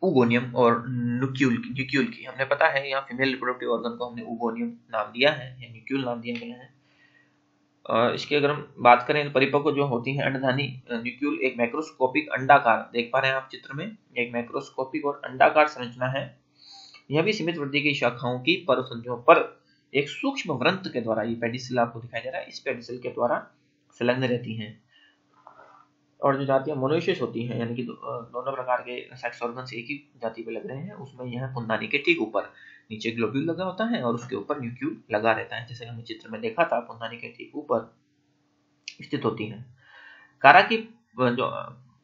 Oogonium और nucule की। हमने पता है यहाँ फीमेल रिप्रोडक्टिव ऑर्गन को हमने ओगोनियम नाम दिया है या न्यूक्यूल नाम दिया गया है। और इसकी अगर हम बात करें परिपक्व जो होती है अंडधानी न्यूक्यूल एक मैक्रोस्कोपिक अंडाकार, देख पा रहे हैं आप चित्र में, एक मैक्रोस्कोपिक और अंडाकार संरचना है। यह भी सीमित वृद्धि की शाखाओं की परसंधियों पर एक सूक्ष्म व्रंत के द्वारा, ये पेडिसल आपको दिखाई दे रहा है, इस पेडिसल के द्वारा संलग्न रहती हैं। और जो जातियां मोनोइशियस होती हैं, यानी कि दोनों प्रकार के सेक्स ऑर्गन्स एक ही जाति पे लग रहे हैं, उसमें यह पुंदानी के ठीक ऊपर नीचे ग्लोब्यूल लगा होता है और उसके ऊपर न्यूक्यूल लगा रहता है, जैसे हमने चित्र में देखा था, पुंदानी के ठीक ऊपर स्थित होती है। कारा की जो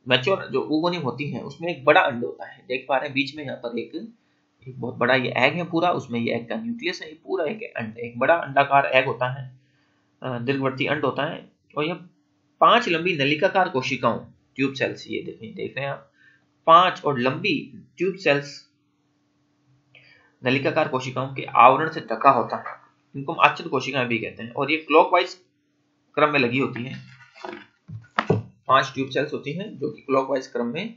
मैच्योर जो ओगोनियम होती है उसमें एक बड़ा अंड होता है, देख पा रहे हैं बीच में यहाँ पर एक बहुत बड़ा ये एग है पूरा, उसमें ये एग का न्यूक्लियस है, ये पूरा एक बड़ा अंडाकार एग होता है, दीर्घवर्ती अंड होता है। और यह 5 लंबी नलिकाकार कोशिकाओं, ट्यूब सेल्स, ये देख रहे हैं आप, 5 और लंबी ट्यूब सेल्स नलिकाकार कोशिकाओं के आवरण से ढका होता है, इनको हम आच्छादित कोशिकाएं भी कहते हैं। और ये क्लॉकवाइज क्रम में लगी होती है, 5 ट्यूब सेल्स होती हैं जो कि क्लॉकवाइज क्रम में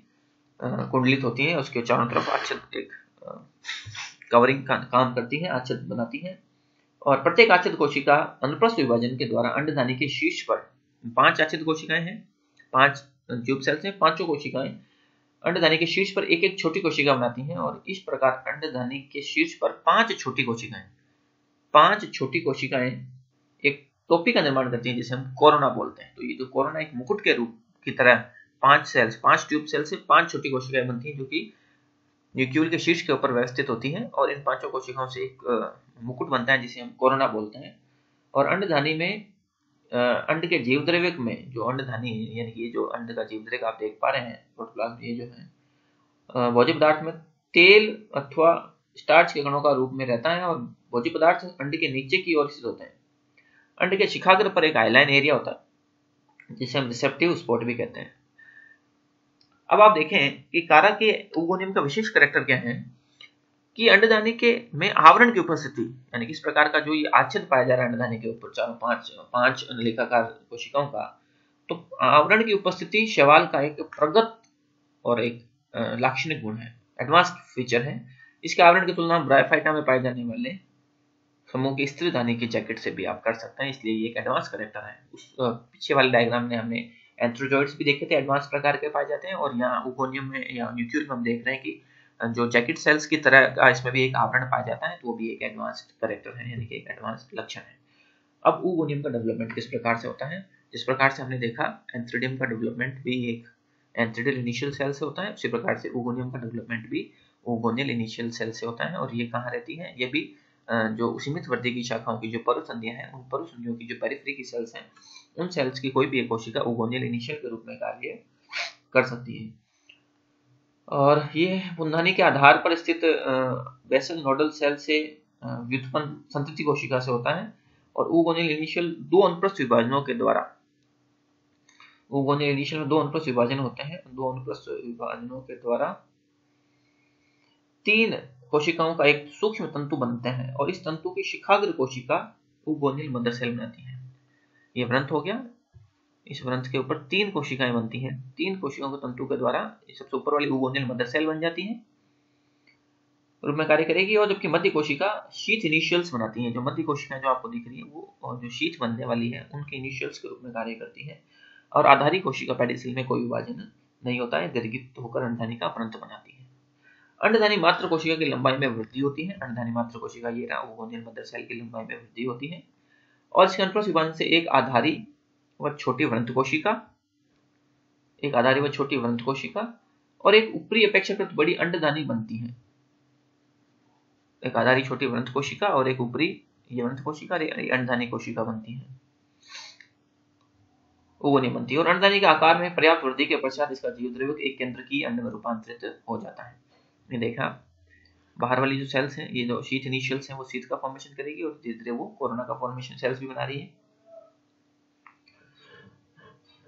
कुंडलित होती हैं, उसके चारों तरफ आच्छादित एक कवरिंग का काम करती है, आच्छादित बनाती है। और प्रत्येक आच्छादित कोशिका अनुप्रस्थ विभाजन के द्वारा अंडधानी के शीर्ष पर 5 आच्छादित कोशिकाएं हैं, 5 ट्यूब सेल्स हैं, 5 कोशिकाएं अंडधानी के शीर्ष पर एक एक छोटी कोशिका बनाती हैं। और इस प्रकार अंडधानी के शीर्ष पर 5 छोटी कोशिकाएं एक टोपी का निर्माण करती हैं, जिसे हम कोरोना बोलते हैं। तो ये जो कोरोना एक मुकुट के रूप की तरह 5 ट्यूब सेल से 5 छोटी कोशिकाएं बनती हैं, जो कि न्यूक्यूल के शीर्ष के ऊपर व्यवस्थित होती हैं। और इन 5 कोशिकाओं से एक मुकुट बनता है, जिसे हम कोरोना बोलते हैं। और अंडधानी में अंड के जीवद्रव्य में जो अंडधानी है, यानी कि ये जो अंड का जीवद्रव्य आप देख पा रहे हैं प्रोटोप्लाज्म, ये जो है भोज्य पदार्थ में तेल अथवा स्टार्च के कणों का रूप में रहता है। और भोज्य पदार्थ अंड के नीचे की ओर स्थित होते हैं। अंड के शिखाग्र पर एक आइलाइन एरिया होता है, जिसे हम रिसेप्टिव स्पॉट भी कहते हैं। अब आप देखें कि कारा के ओगोनियम का विशेष कैरेक्टर क्या है कि अंडधानी के में आवरण की उपस्थिति, यानी कि इस प्रकार का जो ये आच्छाद पाया जा रहा है अंडधानी के ऊपर चारों 5 नलिकाकार कोशिकाओं का, तो आवरण की उपस्थिति शैवाल का एक प्रगत और एक लाक्षणिक गुण है, एडवांस्ड फीचर है। इसके आवरण की तुलना ब्रायोफाइटा में पाए जाने वाले समूह की स्त्रीधानी की जैकेट से भी आप कर सकते हैं, इसलिए ये एक एडवांस कैरेक्टर है। उस पीछे वाले डायग्राम में हमने एंथ्रोजॉइड्स भी देखे थे, एडवांस प्रकार के पाए जाते हैं। और यहाँ ओगोनियम में या न्यूक्यूल में हम देख रहे हैं कि जो जैकेट सेल्स की तरह का इसमें भी एक आवरण पाया जाता है, तो वो भी एक एडवांस्ड कैरेक्टर है, यानी कि एक एडवांस्ड लक्षण है। अब ओगोनियम का डेवलपमेंट किस प्रकार से होता है? जिस प्रकार से हमने देखा एंथ्रिडियम का डेवलपमेंट भी एक एंथ्रिडियल इनिशियल सेल से होता है, उसी प्रकार से ओगोनियम का डेवलपमेंट भी ओगोनियल इनिशियल सेल से होता है। और ये कहाँ रहती है? ये भी जो सीमित वृद्धि की शाखाओं की जो परसंधियां हैं, उन परसंधियों की जो पेरिफेरी की सेल्स हैं, उन सेल्स की कोई भी एक कोशिका ओगोनियल इनिशियल के रूप में कार्य कर सकती है। और ये पुंधानी के आधार पर स्थित बेसल नोडल सेल से व्युत्पन्न संतति कोशिका से होता है। और ओगोनियल इनिशियल 2 अनुप्रस्थ विभाजनों के द्वारा, ओगोनियल इनिशियल में 2 अनुप्रस्थ विभाजन होते हैं, 2 अनुप्रस्थ विभाजनों के द्वारा 3 कोशिकाओं का एक सूक्ष्म तंतु बनते हैं। और इस तंतु की शिखाग्र कोशिका ओगोनियल मदर सेल बनाती है। ये व्रंत हो गया, इस व्रंत के ऊपर 3 कोशिकाएं बनती हैं, 3 कोशिकाओं के तंतु के द्वारा सबसे ऊपर वाली ओगोनियल मदर सेल बन जाती है, रूप में कार्य करेगी। और जबकि मध्य कोशिका शीथ इनिशियल्स बनाती है, जो मध्य कोशिकाएं जो आपको दिख रही है वो, और जो शीथ बनने वाली है, उनके इनिशियल्स के रूप में कार्य करती है। और आधारी कोशिका पेडिसल में कोई विभाजन नहीं होता है, दीर्घित होकर अंडधानी का व्रंत बनाती है। अंडधानी मात्र कोशिका की लंबाई में वृद्धि होती है। अंडधानी मात्र कोशिका ये रहा, ओगोनियल मदर सेल की लंबाई में वृद्धि होती है। और इसके अनुप्रस्थ विभाजन से एक आधारी व छोटी व्रंत कोशिका, एक आधारी व छोटी व्रंत कोशिका और एक ऊपरी अपेक्षाकृत बड़ी अंडधानी बनती है। एक आधारी छोटी व्रंत कोशिका और एक ऊपरी ये व्रंत कोशिका, अंडधानी कोशिका बनती है, ओगोनियम बनती है। और अंडधानी के आकार में पर्याप्त वृद्धि के पश्चात इसका जीवद्रव्य एक केंद्रकीय अंड में रूपांतरित हो जाता है। ने देखा बाहर वाली जो सेल्स हैं, ये जो शीथ इनिशियल्स हैं, वो शीथ का फॉर्मेशन करेगी और धीरे धीरे वो कोरोना का फॉर्मेशन सेल्स भी बना रही है।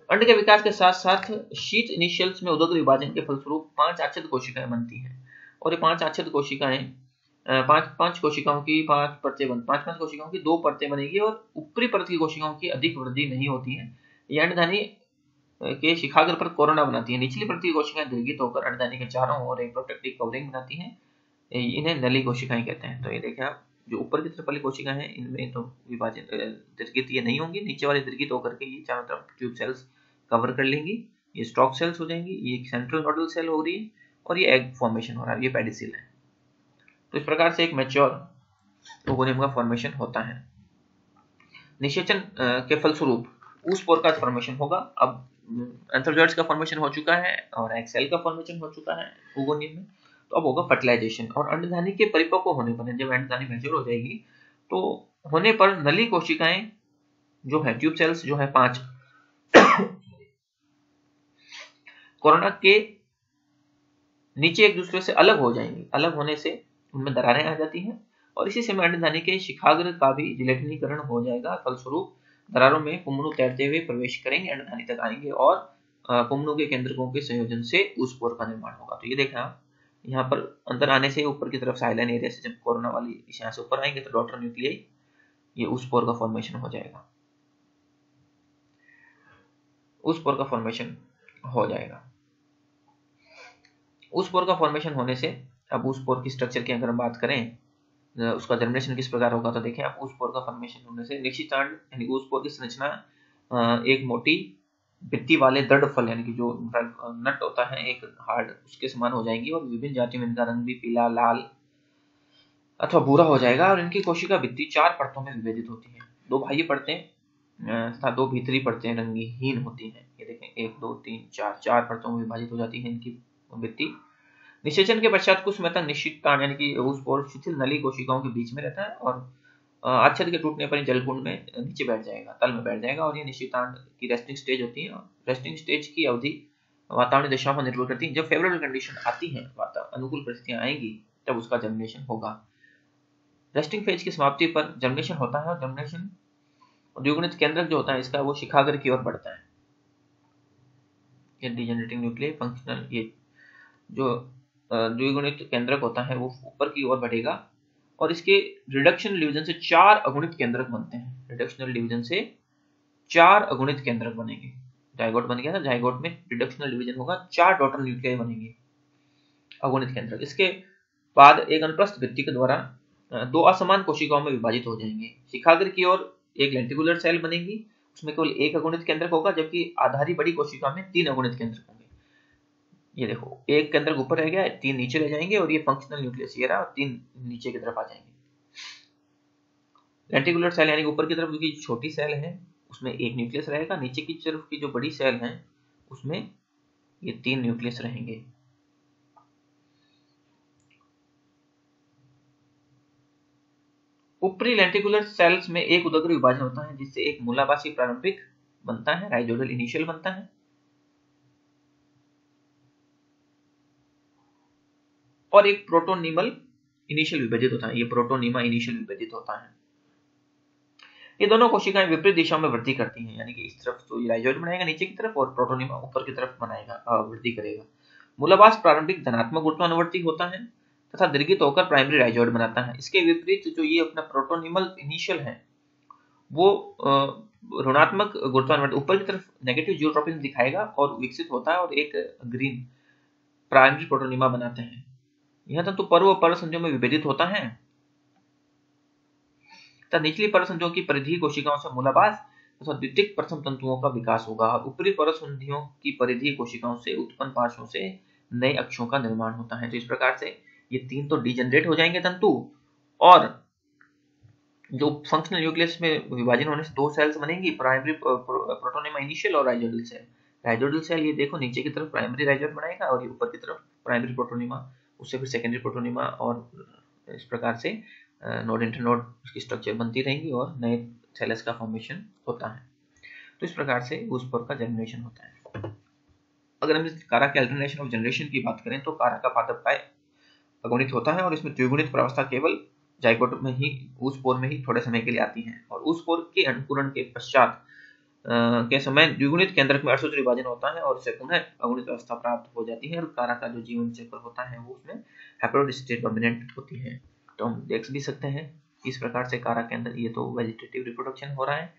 अंड के विकास के साथ साथ शीथ इनिशियल्स में उदग्र विभाजन के फलस्वरूप 5 आच्छाद कोशिकाएं बनती हैं। और ये 5 आच्छाद कोशिकाएं 5 कोशिकाओं की 5 परतें बन 5 कोशिकाओं की 2 परतें बनेगी। और ऊपरी परत की कोशिकाओं की अधिक वृद्धि नहीं होती है। यह अंडधानी के शिखाग्र पर कोरोना बनाती है। निचली परत की कोशिकाएं दीर्घित होकर अंडदानी के चारों ओर एक प्रोटेक्टिव कवरिंग बनाती हैं, इन्हें नली कोशिकाएं कहते हैं। तो ये देखिए आप, जो ऊपर की तरफ वाली कोशिकाएं हैं इनमें तो विभाजन दीर्घित ये नहीं होंगी, नीचे वाली दीर्घित होकर के ये चारों तरफ ट्यूब सेल्स कवर कर लेंगी। ये स्टॉक सेल्स हो जाएंगी, ये सेंट्रल नोडल सेल हो रही है और ये एग फॉर्मेशन हो रहा है, ये पेडिसिल है। तो इस प्रकार से एक मैच्योर ओगोनियम का फॉर्मेशन होता है। निषेचन के फलस्वरूप ऊस्पोर का फॉर्मेशन होगा। अब एंथ्रोजोइड्स का फॉर्मेशन हो चुका है और एग सेल का फॉर्मेशन हो चुका है ओगोनियम में। तो अब होगा फर्टिलाइजेशन। और अंडधानी के परिपक्व होने पर, जब अंडधानी मैच्योर हो जाएगी तो होने पर नली कोशिकाएं जो है, ट्यूब सेल्स जो है 5 कोरोना के नीचे एक दूसरे से अलग हो जाएंगी। अलग होने से उनमें दरारें आ जाती हैं और इसी समय अंडधानी के शिखाग्र का भी जिलेटिनीकरण हो जाएगा। फलस्वरूप दरारों में पुंगणु तैरते हुए प्रवेश करेंगे, अंडधानी तक आएंगे और पुंगणु के केंद्रकों के संयोजन से ऊस्पोर का निर्माण होगा। तो ये देखा आप, यहाँ पर अंदर आने से ऊपर की तरफ साइलाइन एरिया से जब कोरोना वाली यहाँ से ऊपर आएंगे तो डॉटर न्यूक्लियाई, ये ऊस्पोर का फॉर्मेशन हो जाएगा। ऊस्पोर का फॉर्मेशन हो जाएगा। ऊस्पोर का फॉर्मेशन होने से, अब ऊस्पोर की स्ट्रक्चर की अगर हम बात करें, उसका जर्मिनेशन किस प्रकार होगा, तो देखिए आप, ऊस्पोर का फॉर्मेशन होने से निश्चितांड यानी ऊस्पोर की संरचना एक मोटी भित्ति वाले दृढ़ फल यानी कि जो नट होता है एक हार्ड, उसके समान हो जाएंगी और विभिन्न जाति में इनका रंग भी पीला, लाल अथवा भूरा हो जाएगा। और इनकी कोशिका भित्ति 4 परतों में विभाजित होती है। 2 बाह्य परतें तथा 2 भीतरी परतें रंगहीन होती हैं। ये देखें 1 2 3 4 परतों में विभाजित हो जाती है इनकी भित्ति। निषेचन के पश्चात कुछ समय तक निश्चितांड यानी कि ऊस्पोर शिथिल नली कोशिकाओं के बीच में रहता है और आच्छादित के टूटने पर जलकुंड में नीचे बैठ जाएगा, तल में बैठ जाएगा। और ये निश्चितांड की रेस्टिंग स्टेज होती है। रेस्टिंग स्टेज की अवधि वातावरणीय दशाओं पर निर्भर करती है। जब फेवरेबल कंडीशन आती है, अनुकूल परिस्थितियां आएंगी, तब उसका जर्मिनेशन होगा। रेस्टिंग फेज की समाप्ति पर जर्मिनेशन होता है और जर्मिनेशन द्विगुणित केंद्रक जो होता है इसका, वो शिखाग्र की ओर बढ़ता है। ये डिजेनरेटिंग न्यूक्लियर फंक्शनल, ये जो द्विगुणित केंद्रक होता है वो ऊपर की ओर बढ़ेगा और इसके रिडक्शनल डिवीजन से 4 अगुणित केंद्रक बनते हैं। रिडक्शनल डिवीजन से 4 अगुणित केंद्रक बनेंगे। जाइगोट बन गया ना, जाइगोट में रिडक्शनल डिवीजन होगा, 4 डॉटर न्यूक्लियाई बनेंगे, अगुणित केंद्रक। इसके बाद एक अनुप्रस्थ भित्ति के द्वारा 2 असमान कोशिकाओं में विभाजित हो जाएंगे। शिखाग्र की ओर एक लेंटिकुलर सेल बनेगी, उसमें केवल 1 अगुणित केंद्रक होगा, जबकि आधारी बड़ी कोशिका में 3 अगुणित केंद्रक होंगे। ये देखो, 1 केंद्रक ऊपर रह गया, 3 नीचे रह जाएंगे और ये फंक्शनल न्यूक्लियस ये रहा और 3 नीचे की तरफ आ जाएंगे। लेंटिकुलर सेल यानी ऊपर की तरफ की छोटी सेल है उसमें 1 न्यूक्लियस रहेगा, नीचे की तरफ की जो बड़ी सेल है उसमें ये 3 न्यूक्लियस रहेंगे। ऊपरी लेंटिकुलर सेल्स में एक उदग्र विभाजन होता है जिससे एक मूलावासी प्रारंभिक बनता है, राइजोडल इनिशियल बनता है, और एक प्रोटोनिमल इनिशियल विभाजित होता है। ये प्रोटोनिमा इनिशियल विभाजित होता है। ये दोनों कोशिकाएं विपरीत दिशा में वृद्धि करती हैं, यानी कि इस तरफ तो ये राइजोइड बनाएगा नीचे की तरफ और प्रोटोनिमा ऊपर की तरफ बनाएगा, वृद्धि करेगा। मूलावास प्रारंभिक धनात्मक ऊर्ध्वानुवर्ती होता है तथा दीर्घित होकर प्राइमरी राइजोइड बनाता है। इसके विपरीत जो ये अपना प्रोटोनिमल इनिशियल है वो ऋणात्मक गुरुत्वानुवर्ती ऊपर की तरफ नेगेटिव जियोट्रोपिज्म दिखाएगा और विकसित होता है और एक ग्रीन प्राइमरी प्रोटोनिमा बनाते हैं। यह तंतु पर्व और पर्व संधियों में विभेदित होता है तथा निचली पर्व संधियों की परिधीय कोशिकाओं से मूलावास तथा द्वितीयक प्रथम तंतुओं का विकास होगा और ऊपरी पर्व संधियों की परिधीय कोशिकाओं से उत्पन्न पार्श्वों से नए अक्षों का निर्माण होता है। तो इस प्रकार से ये 3 तो डिजेनरेट हो जाएंगे तंतु, और जो फंक्शनल न्यूक्लियस में विभाजन होने से 2 सेल्स बनेंगी, प्राइमरी प्रोटोनिमा इनिशियल और राइजोइडल सेल। राइजोइडल सेल ये देखो नीचे की तरफ प्राइमरी राइजोइड बनाएगा और ये ऊपर की तरफ प्राइमरी प्रोटोनिमा, उससे फिर सेकेंडरी प्रोटोनिमा, और इस प्रकार से नोड इंटरनोड उसकी स्ट्रक्चर बनती रहेंगी और नए सेल्स का फॉर्मेशन होता है। तो इस प्रकार से ऊस्पोर का जर्मिनेशन होता है। अगर हम कारा के अल्टरनेशन ऑफ जनरेशन की बात करें तो कारा का पादप काय अगुणित होता है और इसमें द्विगुणित प्रावस्था केवल जाइगोट में ही, ऊस्पोर में ही थोड़े समय के लिए आती है। और ऊस्पोर के अंकुरण के पश्चात के समय द्विगुणित केंद्रक में अर्धसूत्री विभाजन होता है और इससे पुनः अगुणित अवस्था प्राप्त हो जाती है और कारा का जो जीवन चक्र होता है वो उसमें हैप्लोइड डोमिनेंट होती है। तो हम देख भी सकते हैं इस प्रकार से कारा के अंदर ये तो वेजिटेटिव रिप्रोडक्शन हो रहा है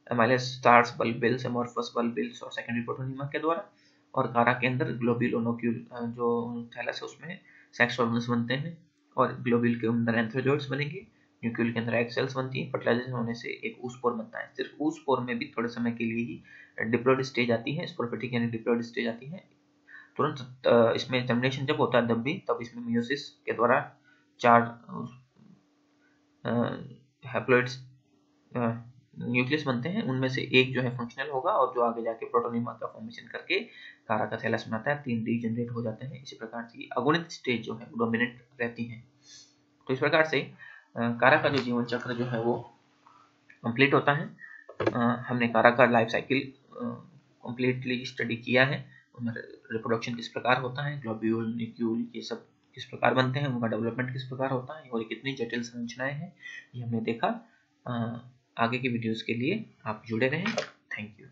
amylase stars bulbils, amorphous bulbils और सेकेंडरी प्रोटोनिमा के द्वारा। और कारा के अंदर ग्लोब्यूल और नोक्यूल जो थैलस है उसमें सेक्स ऑर्गन्स बनते हैं, और ग्लोब्यूल के अंदर एंथ्रोजोइड्स बनेंगे, न्यूक्लियस के अंदर एग सेल्स बनती हैं। फर्टिलाइजेशन होने से एक ऊस्पोर बनता है। सिर्फ ऊस्पोर में भी थोड़े समय के लिए ही डिप्लॉइड स्टेज आती है, स्पोरोफिटिक यानी डिप्लॉइड स्टेज आती है। तुरंत इसमें जर्मिनेशन जब होता है तब इसमें मियोसिस के द्वारा 4 हैप्लॉइड्स न्यूक्लियस बनते हैं। उनमें से एक जो है फंक्शनल होगा और जो आगे जाके प्रोटोनिमा का फॉर्मेशन करके कारा का थैलस बनाता है। 3 रीजनरेट हो जाते हैं। इसी प्रकार से अगुणित स्टेज जो है डोमिनेंट रहती है। तो इस प्रकार से कारा का जो जीवन चक्र जो है वो कंप्लीट होता है। हमने कारा का लाइफ साइकिल कंप्लीटली स्टडी किया है। रिप्रोडक्शन किस प्रकार होता है, ग्लोब्यूल, न्यूक्लियस ये सब किस प्रकार बनते हैं, उनका डेवलपमेंट किस प्रकार होता है और कितनी जटिल संरचनाएं हैं, ये हमने देखा। आगे की वीडियोस के लिए आप जुड़े रहें। Thank you.